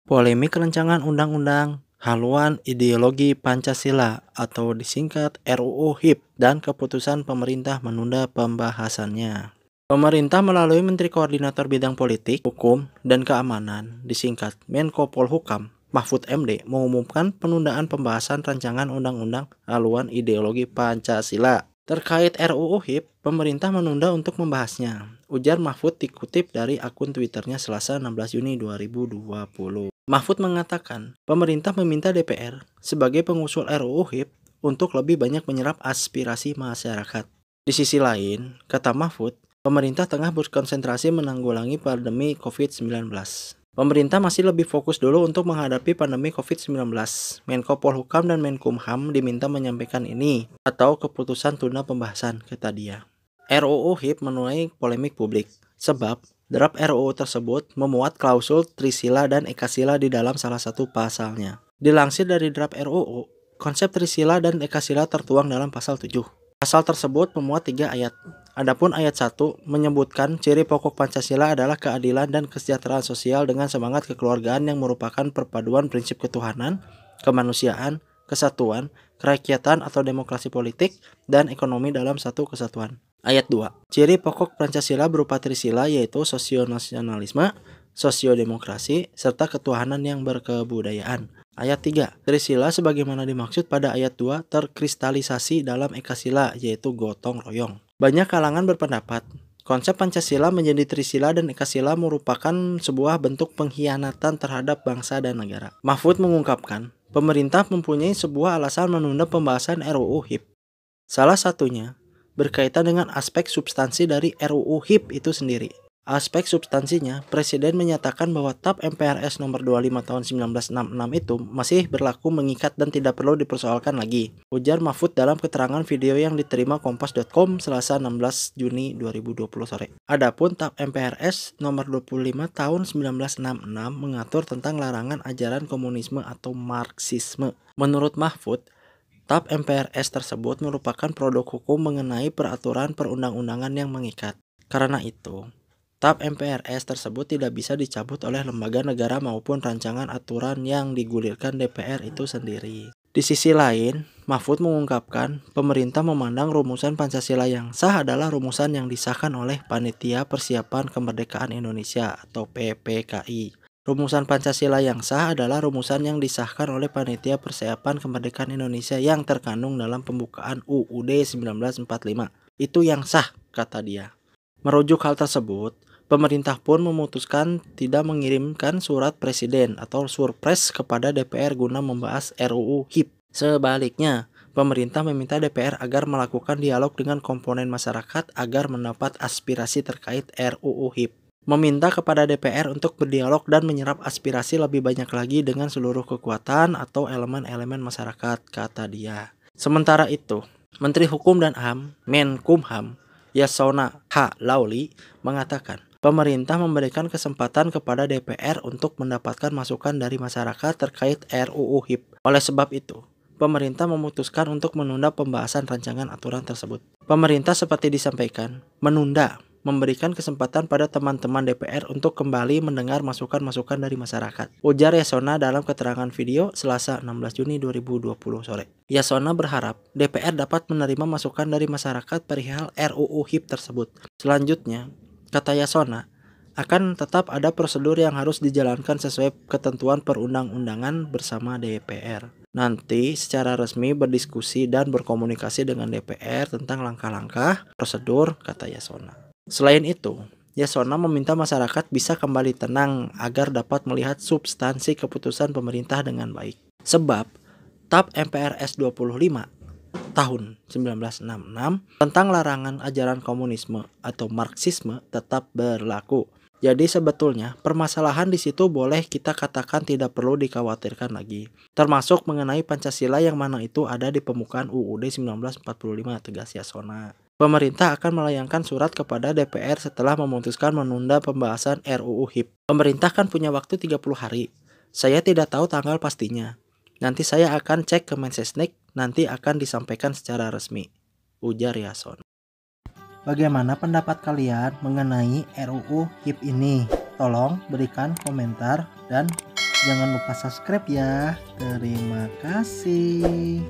Polemik rancangan undang-undang haluan ideologi Pancasila atau disingkat RUU HIP dan keputusan pemerintah menunda pembahasannya. Pemerintah melalui Menteri Koordinator Bidang Politik, Hukum, dan Keamanan disingkat Menko Polhukam Mahfud MD mengumumkan penundaan pembahasan rancangan undang-undang haluan ideologi Pancasila. Terkait RUU HIP, pemerintah menunda untuk membahasnya, ujar Mahfud dikutip dari akun Twitternya Selasa 16 Juni 2020. Mahfud mengatakan, pemerintah meminta DPR sebagai pengusul RUU HIP untuk lebih banyak menyerap aspirasi masyarakat. Di sisi lain, kata Mahfud, pemerintah tengah berkonsentrasi menanggulangi pandemi COVID-19. Pemerintah masih lebih fokus dulu untuk menghadapi pandemi COVID-19. Menko Polhukam dan Menkumham diminta menyampaikan ini atau keputusan tunda pembahasan, kata dia. RUU HIP menuai polemik publik sebab draft RUU tersebut memuat klausul Trisila dan Ekasila di dalam salah satu pasalnya. Dilansir dari draft RUU, konsep Trisila dan Ekasila tertuang dalam pasal 7. Pasal tersebut memuat 3 ayat. Adapun ayat 1 menyebutkan ciri pokok Pancasila adalah keadilan dan kesejahteraan sosial dengan semangat kekeluargaan yang merupakan perpaduan prinsip ketuhanan, kemanusiaan, kesatuan, kerakyatan atau demokrasi politik, dan ekonomi dalam satu kesatuan. Ayat 2. Ciri pokok Pancasila berupa trisila yaitu sosionasionalisme, sosiodemokrasi, serta ketuhanan yang berkebudayaan. Ayat 3. Trisila sebagaimana dimaksud pada ayat 2 terkristalisasi dalam Ekasila yaitu gotong royong. Banyak kalangan berpendapat, konsep Pancasila menjadi Trisila dan Ekasila merupakan sebuah bentuk pengkhianatan terhadap bangsa dan negara. Mahfud mengungkapkan, pemerintah mempunyai sebuah alasan menunda pembahasan RUU HIP. Salah satunya berkaitan dengan aspek substansi dari RUU HIP itu sendiri. Aspek substansinya, Presiden menyatakan bahwa TAP MPRS nomor 25 tahun 1966 itu masih berlaku mengikat dan tidak perlu dipersoalkan lagi, ujar Mahfud dalam keterangan video yang diterima kompas.com Selasa 16 Juni 2020 sore. Adapun TAP MPRS nomor 25 tahun 1966 mengatur tentang larangan ajaran komunisme atau Marxisme. Menurut Mahfud, TAP MPRS tersebut merupakan produk hukum mengenai peraturan perundang-undangan yang mengikat. Karena itu, TAP MPRS tersebut tidak bisa dicabut oleh lembaga negara maupun rancangan aturan yang digulirkan DPR itu sendiri. Di sisi lain, Mahfud mengungkapkan pemerintah memandang rumusan Pancasila yang sah adalah rumusan yang disahkan oleh Panitia Persiapan Kemerdekaan Indonesia atau PPKI. Rumusan Pancasila yang sah adalah rumusan yang disahkan oleh Panitia Persiapan Kemerdekaan Indonesia yang terkandung dalam pembukaan UUD 1945. Itu yang sah, kata dia. Merujuk hal tersebut, pemerintah pun memutuskan tidak mengirimkan surat presiden atau surpres kepada DPR guna membahas RUU HIP. Sebaliknya, pemerintah meminta DPR agar melakukan dialog dengan komponen masyarakat agar mendapat aspirasi terkait RUU HIP. Meminta kepada DPR untuk berdialog dan menyerap aspirasi lebih banyak lagi dengan seluruh kekuatan atau elemen-elemen masyarakat, kata dia. Sementara itu, Menteri Hukum dan HAM, Menkumham, Yasona H. Lauli mengatakan, pemerintah memberikan kesempatan kepada DPR untuk mendapatkan masukan dari masyarakat terkait RUU HIP. Oleh sebab itu, pemerintah memutuskan untuk menunda pembahasan rancangan aturan tersebut. Pemerintah seperti disampaikan, menunda, memberikan kesempatan pada teman-teman DPR untuk kembali mendengar masukan-masukan dari masyarakat, ujar Yasona dalam keterangan video Selasa 16 Juni 2020 sore. Yasona berharap DPR dapat menerima masukan dari masyarakat perihal RUU HIP tersebut. Selanjutnya, kata Yasona, akan tetap ada prosedur yang harus dijalankan sesuai ketentuan perundang-undangan bersama DPR. Nanti secara resmi berdiskusi dan berkomunikasi dengan DPR tentang langkah-langkah prosedur, kata Yasona. Selain itu, Yasona meminta masyarakat bisa kembali tenang agar dapat melihat substansi keputusan pemerintah dengan baik. Sebab, TAP MPRS 25 tahun 1966 tentang larangan ajaran komunisme atau Marxisme tetap berlaku. Jadi sebetulnya permasalahan di situ boleh kita katakan tidak perlu dikhawatirkan lagi. Termasuk mengenai Pancasila yang mana itu ada di pembukaan UUD 1945, tegas Yasona. Pemerintah akan melayangkan surat kepada DPR setelah memutuskan menunda pembahasan RUU HIP. Pemerintah kan punya waktu 30 hari. Saya tidak tahu tanggal pastinya. Nanti saya akan cek ke Mensesnek, nanti akan disampaikan secara resmi, ujar Yasona. Bagaimana pendapat kalian mengenai RUU HIP ini? Tolong berikan komentar dan Jangan lupa subscribe ya. Terima kasih.